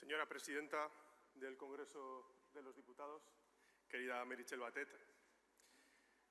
Señora presidenta del Congreso de los Diputados, querida Meritxell Batet,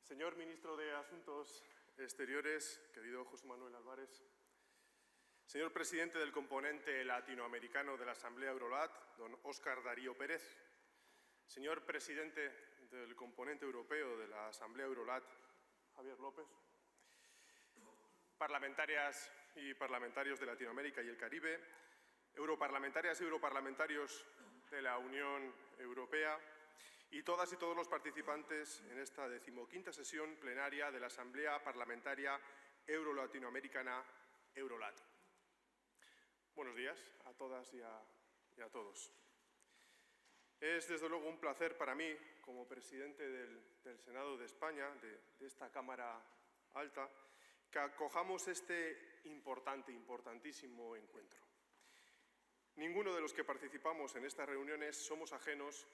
señor ministro de Asuntos Exteriores, querido José Manuel Álvarez, señor presidente del componente latinoamericano de la Asamblea Eurolat, don Óscar Darío Pérez, señor presidente del componente europeo de la Asamblea Eurolat, Javier López, parlamentarias y parlamentarios de Latinoamérica y el Caribe, europarlamentarias y europarlamentarios de la Unión Europea y todas y todos los participantes en esta 15ª sesión plenaria de la Asamblea Parlamentaria Euro-Latinoamericana Eurolat. Buenos días a todas y a todos. Es desde luego un placer para mí, como presidente del Senado de España, de esta Cámara Alta, que acojamos este importantísimo encuentro. Ninguno de los que participamos en estas reuniones somos ajenos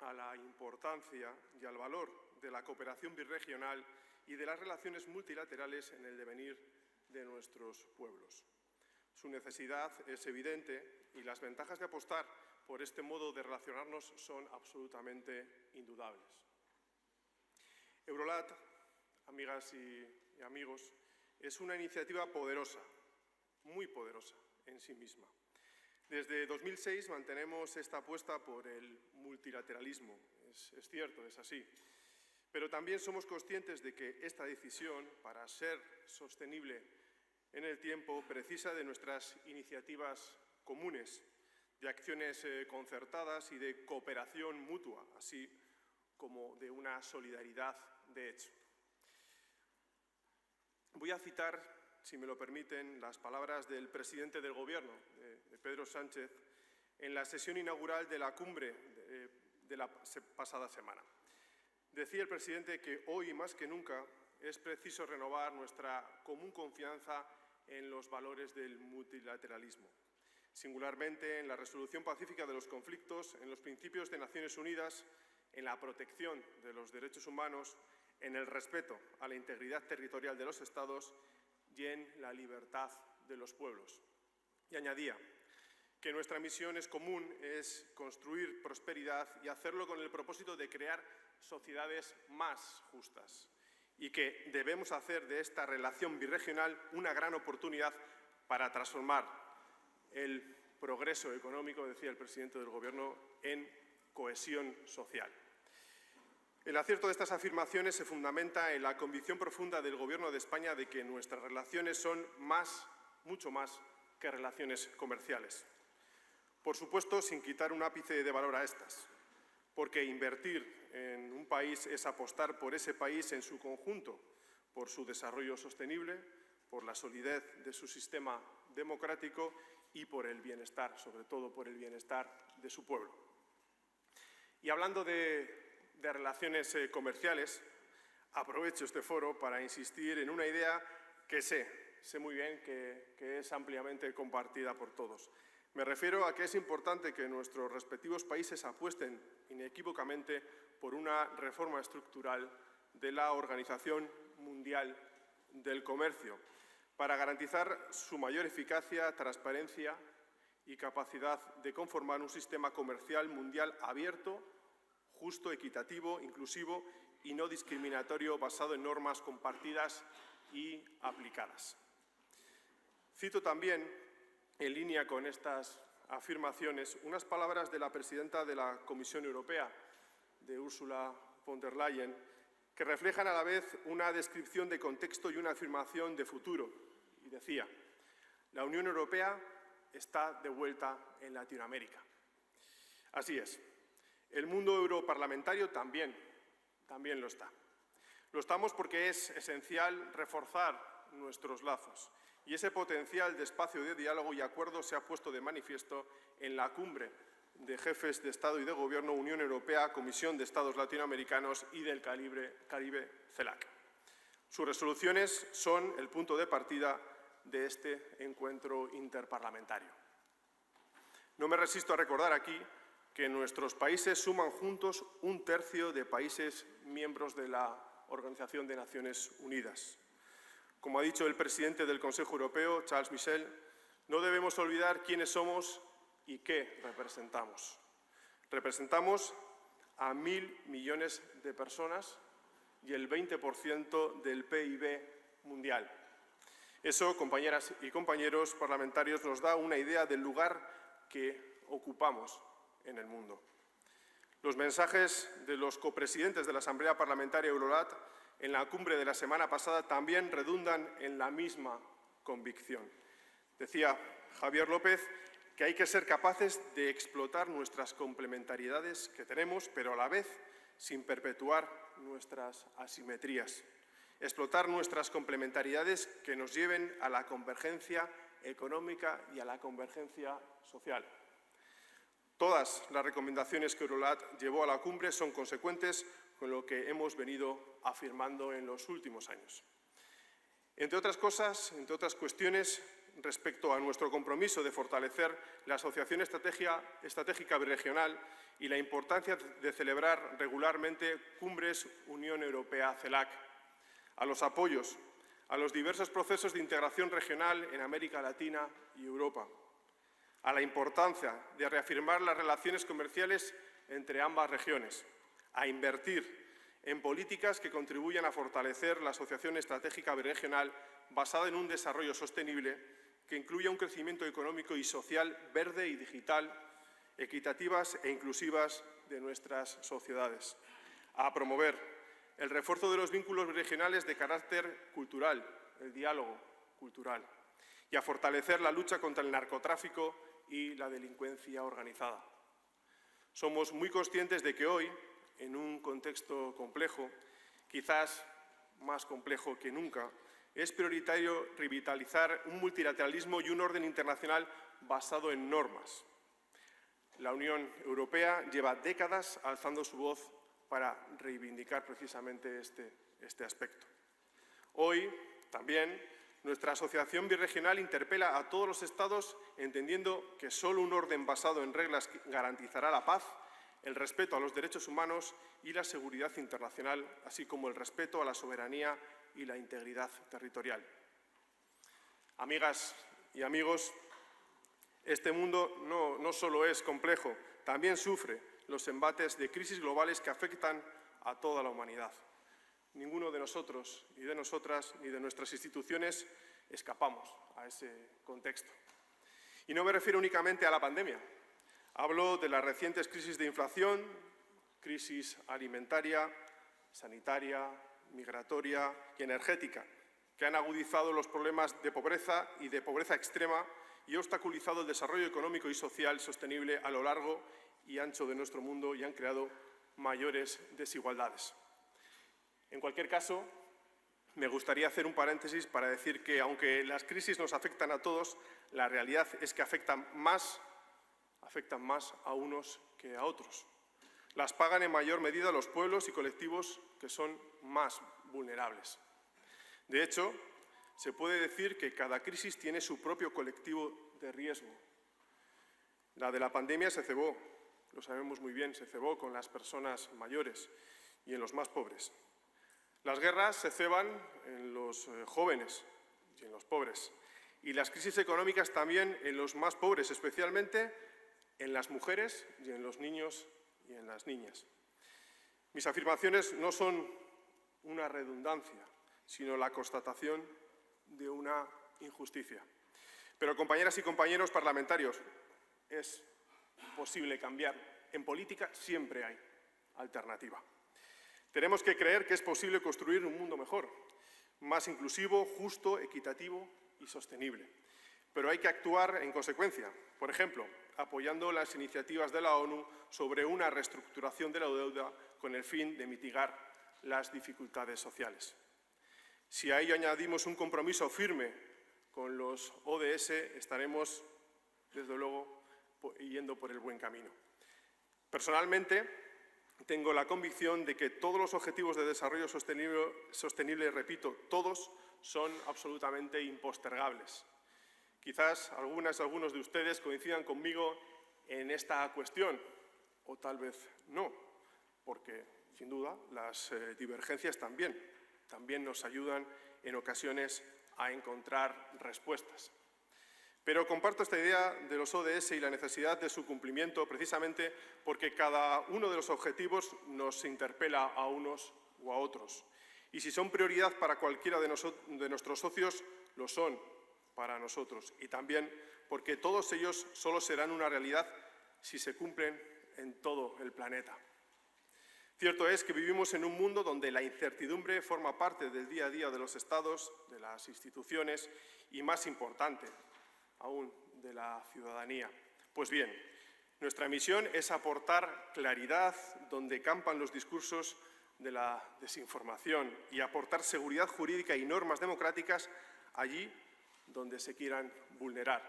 a la importancia y al valor de la cooperación birregional y de las relaciones multilaterales en el devenir de nuestros pueblos. Su necesidad es evidente y las ventajas de apostar por este modo de relacionarnos son absolutamente indudables. Eurolat, amigas y amigos, es una iniciativa poderosa, muy poderosa en sí misma. Desde 2006 mantenemos esta apuesta por el multilateralismo. Es cierto, es así. Pero también somos conscientes de que esta decisión, para ser sostenible en el tiempo, precisa de nuestras iniciativas comunes, de acciones concertadas y de cooperación mutua, así como de una solidaridad de hecho. Voy a citar, si me lo permiten, las palabras del presidente del Gobierno, de Pedro Sánchez, en la sesión inaugural de la cumbre de la pasada semana. Decía el presidente que hoy más que nunca es preciso renovar nuestra común confianza en los valores del multilateralismo, singularmente en la resolución pacífica de los conflictos, en los principios de Naciones Unidas, en la protección de los derechos humanos, en el respeto a la integridad territorial de los Estados y en la libertad de los pueblos. Y añadía que nuestra misión es común, es construir prosperidad y hacerlo con el propósito de crear sociedades más justas y que debemos hacer de esta relación birregional una gran oportunidad para transformar el progreso económico, decía el presidente del Gobierno, en cohesión social. El acierto de estas afirmaciones se fundamenta en la convicción profunda del Gobierno de España de que nuestras relaciones son mucho más que relaciones comerciales. Por supuesto, sin quitar un ápice de valor a estas, porque invertir en un país es apostar por ese país en su conjunto, por su desarrollo sostenible, por la solidez de su sistema democrático y por el bienestar, sobre todo por el bienestar de su pueblo. Y hablando de relaciones comerciales, aprovecho este foro para insistir en una idea que sé muy bien que es ampliamente compartida por todos. Me refiero a que es importante que nuestros respectivos países apuesten inequívocamente por una reforma estructural de la Organización Mundial del Comercio para garantizar su mayor eficacia, transparencia y capacidad de conformar un sistema comercial mundial abierto, justo, equitativo, inclusivo y no discriminatorio basado en normas compartidas y aplicadas. Cito también, en línea con estas afirmaciones, unas palabras de la presidenta de la Comisión Europea, de Ursula von der Leyen, que reflejan a la vez una descripción de contexto y una afirmación de futuro. Y decía, la Unión Europea está de vuelta en Latinoamérica. Así es. El mundo europarlamentario también lo está. Lo estamos porque es esencial reforzar nuestros lazos y ese potencial de espacio de diálogo y acuerdo se ha puesto de manifiesto en la cumbre de jefes de Estado y de Gobierno Unión Europea, Comisión de Estados Latinoamericanos y del Caribe, CELAC. Sus resoluciones son el punto de partida de este encuentro interparlamentario. No me resisto a recordar aquí que nuestros países suman juntos 1/3 de países miembros de la Organización de Naciones Unidas. Como ha dicho el presidente del Consejo Europeo, Charles Michel, no debemos olvidar quiénes somos ¿Y qué representamos? Representamos a 1.000 millones de personas y el 20% del PIB mundial. Eso, compañeras y compañeros parlamentarios, nos da una idea del lugar que ocupamos en el mundo. Los mensajes de los copresidentes de la Asamblea Parlamentaria Eurolat en la cumbre de la semana pasada también redundan en la misma convicción. Decía Javier López que hay que ser capaces de explotar nuestras complementariedades que tenemos, pero a la vez sin perpetuar nuestras asimetrías. Explotar nuestras complementariedades que nos lleven a la convergencia económica y a la convergencia social. Todas las recomendaciones que Eurolat llevó a la cumbre son consecuentes con lo que hemos venido afirmando en los últimos años. Entre otras cosas, entre otras cuestiones, respecto a nuestro compromiso de fortalecer la asociación estratégica birregional y la importancia de celebrar regularmente cumbres Unión Europea-CELAC, a los apoyos a los diversos procesos de integración regional en América Latina y Europa, a la importancia de reafirmar las relaciones comerciales entre ambas regiones, a invertir en políticas que contribuyan a fortalecer la asociación estratégica birregional basada en un desarrollo sostenible que incluya un crecimiento económico y social verde y digital, equitativas e inclusivas de nuestras sociedades, a promover el refuerzo de los vínculos regionales de carácter cultural, el diálogo cultural, y a fortalecer la lucha contra el narcotráfico y la delincuencia organizada. Somos muy conscientes de que hoy, en un contexto complejo, quizás más complejo que nunca, es prioritario revitalizar un multilateralismo y un orden internacional basado en normas. La Unión Europea lleva décadas alzando su voz para reivindicar precisamente este aspecto. Hoy, también, nuestra asociación birregional interpela a todos los Estados entendiendo que solo un orden basado en reglas garantizará la paz, el respeto a los derechos humanos y la seguridad internacional, así como el respeto a la soberanía y la integridad territorial. Amigas y amigos, este mundo no solo es complejo, también sufre los embates de crisis globales que afectan a toda la humanidad. Ninguno de nosotros y de nosotras ni de nuestras instituciones escapamos a ese contexto. Y no me refiero únicamente a la pandemia. Hablo de las recientes crisis de inflación, crisis alimentaria, sanitaria, migratoria y energética, que han agudizado los problemas de pobreza y de pobreza extrema y obstaculizado el desarrollo económico y social sostenible a lo largo y ancho de nuestro mundo y han creado mayores desigualdades. En cualquier caso, me gustaría hacer un paréntesis para decir que, aunque las crisis nos afectan a todos, la realidad es que afectan más a unos que a otros. Las pagan en mayor medida los pueblos y colectivos que son más vulnerables. De hecho, se puede decir que cada crisis tiene su propio colectivo de riesgo. La de la pandemia se cebó, lo sabemos muy bien, se cebó con las personas mayores y en los más pobres. Las guerras se ceban en los jóvenes y en los pobres. Y las crisis económicas también en los más pobres, especialmente en las mujeres y en los niños y en las niñas. Mis afirmaciones no son una redundancia, sino la constatación de una injusticia. Pero, compañeras y compañeros parlamentarios, es posible cambiar. En política siempre hay alternativa. Tenemos que creer que es posible construir un mundo mejor, más inclusivo, justo, equitativo y sostenible. Pero hay que actuar en consecuencia. Por ejemplo, apoyando las iniciativas de la ONU sobre una reestructuración de la deuda con el fin de mitigar las dificultades sociales. Si a ello añadimos un compromiso firme con los ODS, estaremos, desde luego, yendo por el buen camino. Personalmente, tengo la convicción de que todos los objetivos de desarrollo sostenible, repito, todos, son absolutamente impostergables. Quizás algunos de ustedes coincidan conmigo en esta cuestión, o tal vez no, porque, sin duda, las divergencias también nos ayudan en ocasiones a encontrar respuestas. Pero comparto esta idea de los ODS y la necesidad de su cumplimiento precisamente porque cada uno de los objetivos nos interpela a unos o a otros. Y si son prioridad para cualquiera de nuestros socios, lo son para nosotros. Y también porque todos ellos solo serán una realidad si se cumplen en todo el planeta. Cierto es que vivimos en un mundo donde la incertidumbre forma parte del día a día de los Estados, de las instituciones y, más importante aún, de la ciudadanía. Pues bien, nuestra misión es aportar claridad donde campan los discursos de la desinformación y aportar seguridad jurídica y normas democráticas allí donde se quieran vulnerar.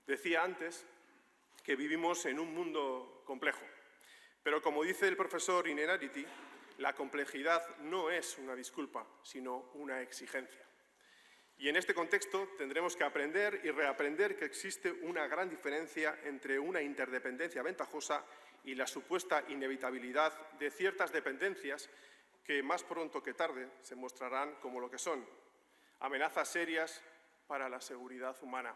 Decía antes que vivimos en un mundo complejo, pero como dice el profesor Innerarity, la complejidad no es una disculpa, sino una exigencia. Y en este contexto tendremos que aprender y reaprender que existe una gran diferencia entre una interdependencia ventajosa y la supuesta inevitabilidad de ciertas dependencias que más pronto que tarde se mostrarán como lo que son, amenazas serias para la seguridad humana.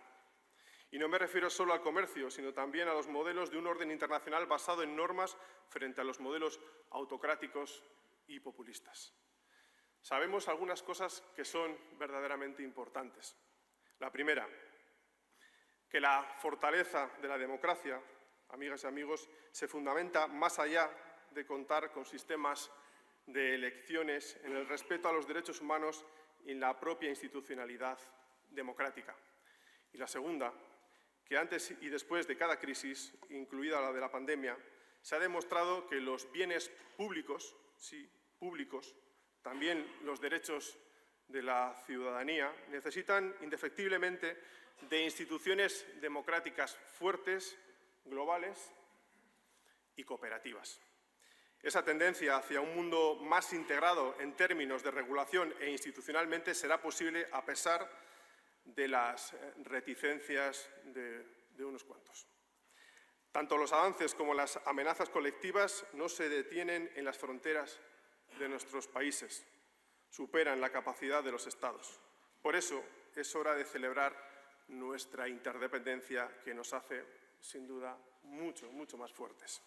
Y no me refiero solo al comercio, sino también a los modelos de un orden internacional basado en normas frente a los modelos autocráticos y populistas. Sabemos algunas cosas que son verdaderamente importantes. La primera, que la fortaleza de la democracia, amigas y amigos, se fundamenta más allá de contar con sistemas de elecciones en el respeto a los derechos humanos y en la propia institucionalidad democrática. Y la segunda, que antes y después de cada crisis, incluida la de la pandemia, se ha demostrado que los bienes públicos, sí, públicos, también los derechos de la ciudadanía, necesitan indefectiblemente de instituciones democráticas fuertes, globales y cooperativas. Esa tendencia hacia un mundo más integrado en términos de regulación e institucionalmente será posible a pesar de las reticencias de unos cuantos. Tanto los avances como las amenazas colectivas no se detienen en las fronteras de nuestros países, superan la capacidad de los Estados. Por eso es hora de celebrar nuestra interdependencia que nos hace, sin duda, mucho más fuertes.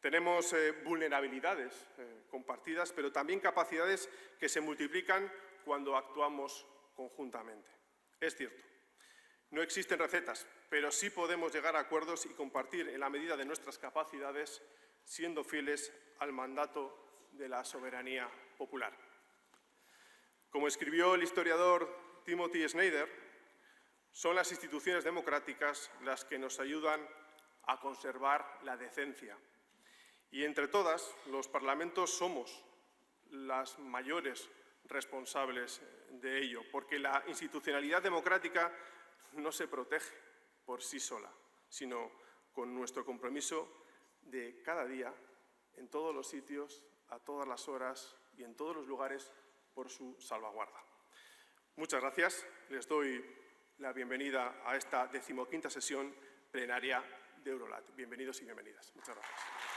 Tenemos vulnerabilidades compartidas, pero también capacidades que se multiplican cuando actuamos conjuntamente. Es cierto, no existen recetas, pero sí podemos llegar a acuerdos y compartir en la medida de nuestras capacidades, siendo fieles al mandato de la soberanía popular. Como escribió el historiador Timothy Snyder, son las instituciones democráticas las que nos ayudan a conservar la decencia. Y entre todas, los parlamentos somos las mayores responsables de ello, porque la institucionalidad democrática no se protege por sí sola, sino con nuestro compromiso de cada día, en todos los sitios, a todas las horas y en todos los lugares por su salvaguarda. Muchas gracias. Les doy la bienvenida a esta 15ª sesión plenaria de Eurolat. Bienvenidos y bienvenidas. Muchas gracias.